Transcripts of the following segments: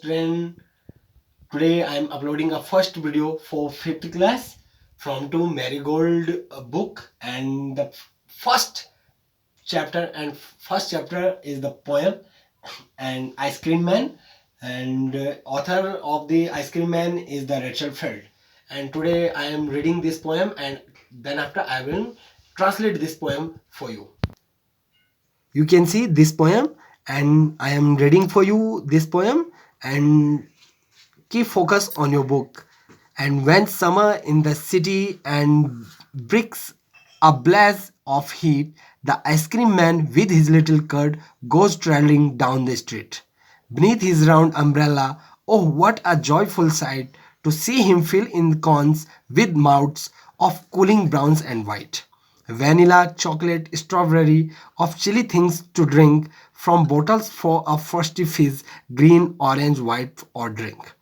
Then today I am uploading a first video for fifth class from to Marigold book, and the first chapter is the poem and Ice Cream Man, and author of the Ice Cream Man is the Rachel Feld. And today I am reading this poem, and then after I will translate this poem for you. You can see this poem, and I am reading for you this poem, and keep focus on your book. And when summer in the city and bricks a blaze of heat, the ice cream man with his little cart goes traveling down the street. Beneath his round umbrella, oh, what a joyful sight to see him fill in cones with mouths of cooling browns and white. Vanilla, chocolate, strawberry, of chilly things to drink from bottles for a frosty fizz, green, orange, white, or drink.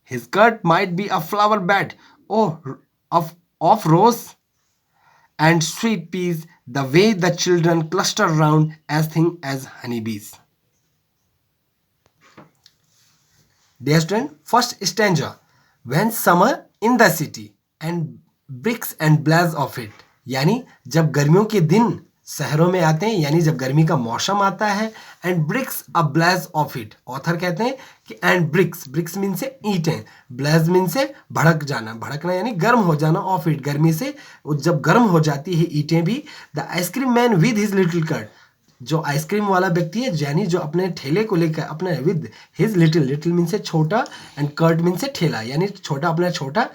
His cut might be a flower bed, oh, of rose and sweet peas, the way the children cluster round as thin as honeybees. Dear student, first stanza. When summer in the city and bricks and blaze of it, यानी जब गर्मियों के दिन शहरों में आते हैं, यानी जब गर्मी का मौसम आता है, and bricks a blaze of it, author कहते हैं कि एंड ब्रिक्स मीन से ईंटें, ब्लेज मीन से भड़क जाना, भड़कना यानी गर्म हो जाना, ऑफ इट गर्मी से जब गर्म हो जाती है ईंटें भी, the ice cream man with his little cart, जो आइसक्रीम वाला व्यक्ति है, यानी जो अपने ठेले को लेकर अपने विद हिज लिटिल मीन से छोटा एंड कर्ट मीन से ठेला, यानी छोटा अपना छोटा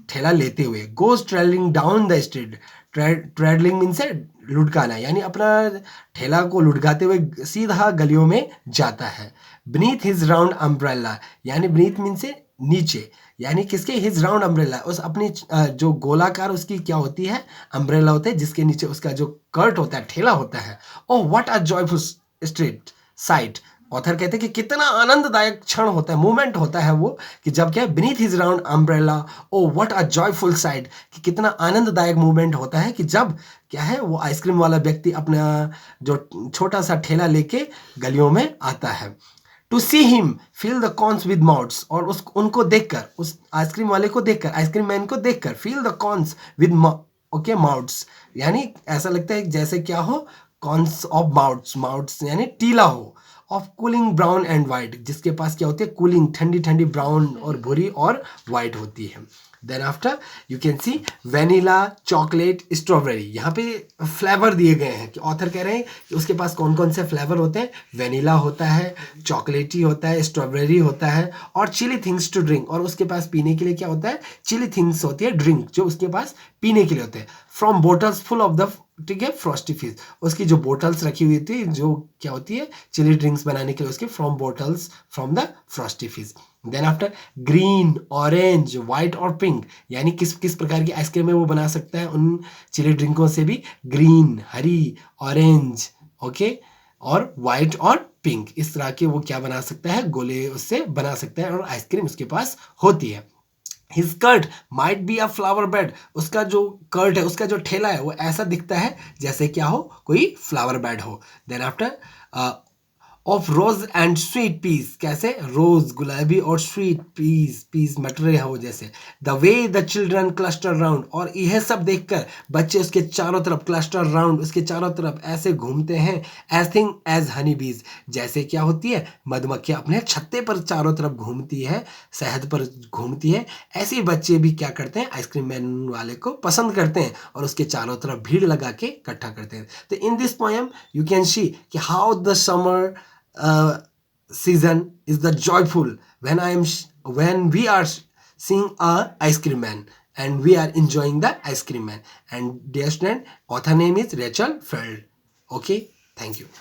ठेला लेते हुए, goes travelling down the street, trundling mean से लुढ़काना, यानी अपना ठेला को लुढ़काते हुए सीधा गलियों में जाता है. बीनीथ हिज राउंड अम्ब्रेला, यानी बीनीथ मीन से नीचे, यानी किसके, हिज राउंड अम्ब्रेला, उस अपनी जो गोलाकार उसकी क्या होती है, अम्ब्रेला होता है, जिसके नीचे उसका जो कर्ट होता है, ठेला होता है. Oh what a joyful street site, author कहते हैं कि कितना आनंददायक क्षण होता है, मूवमेंट होता है वो, कि जब क्या है, beneath his round umbrella, oh what a joyful site, कि कितना आनंददायक मूवमेंट होता है कि जब क्या है, वो आइसक्रीम वाला व्यक्ति अपना जो छोटा सा ठेला लेके गलियों में आता है. To see him fill the cones with mouths, और उस उनको देखकर, उस आइसक्रीम वाले को देखकर, आइसक्रीम मैन को देखकर, feel the cones with okay mouths, यानी ऐसा लगता है जैसे क्या हो, कॉर्न्स ऑफ माउथ्स यानी टीला हो, of cooling brown and white, जिसके पास क्या होती है, कूलिंग ठंडी ठंडी ब्राउन और भूरी और वाइट होती है. Then after you can see vanilla, chocolate, strawberry, यहाँ पे फ्लेवर दिए गए हैं कि ऑथर कह रहे हैं कि उसके पास कौन कौन से फ्लेवर होते हैं. वेनिला होता है, चॉकलेटी होता है, स्ट्रॉबेरी होता है, और चिली थिंग्स टू ड्रिंक, और उसके पास पीने के लिए क्या होता है, चिली थिंग्स होती है, ड्रिंक जो उसके पास पीने के लिए होते हैं. From bottles full of the, ठीक है, फ्रॉस्टी फिज, उसकी जो बोटल्स रखी हुई थी, जो क्या होती है, चिली ड्रिंक्स बनाने के लिए, उसके from bottles from the frosty fizz. Then after green, orange, white और पिंक, यानी किस किस प्रकार की आइसक्रीम है वो बना सकता है उन चिली ड्रिंकों से भी, ग्रीन, हरी, ऑरेंज, ओके, और वाइट और पिंक, इस तरह के वो क्या बना सकता है, गोले उससे बना सकता है, और आइसक्रीम उसके पास होती है. His cart might be a flower bed, उसका जो कर्ट है, उसका जो ठेला है, वो ऐसा दिखता है जैसे क्या हो, कोई फ्लावर बेड हो. Then after of rose and sweet peas, कैसे, रोज गुलाबी और स्वीट पीस मटर हो जैसे. The way the children cluster round, और यह सब देखकर बच्चे उसके चारों तरफ, क्लस्टर राउंड, उसके चारों तरफ ऐसे घूमते हैं, एज थिंग एज हनी बीज, जैसे क्या होती है, मधुमक्खियाँ अपने छत्ते पर चारों तरफ घूमती है, शहद पर घूमती है, ऐसे ही बच्चे भी क्या करते हैं, आइसक्रीम मैन वाले को पसंद करते हैं, और उसके चारों तरफ भीड़ लगा के इकट्ठा करते हैं. तो in this poem you can see कि how the summer season is the joyful when we are seeing a ice cream man, and we are enjoying the ice cream man. And dear student, author name is Rachel Feld. Okay, thank you.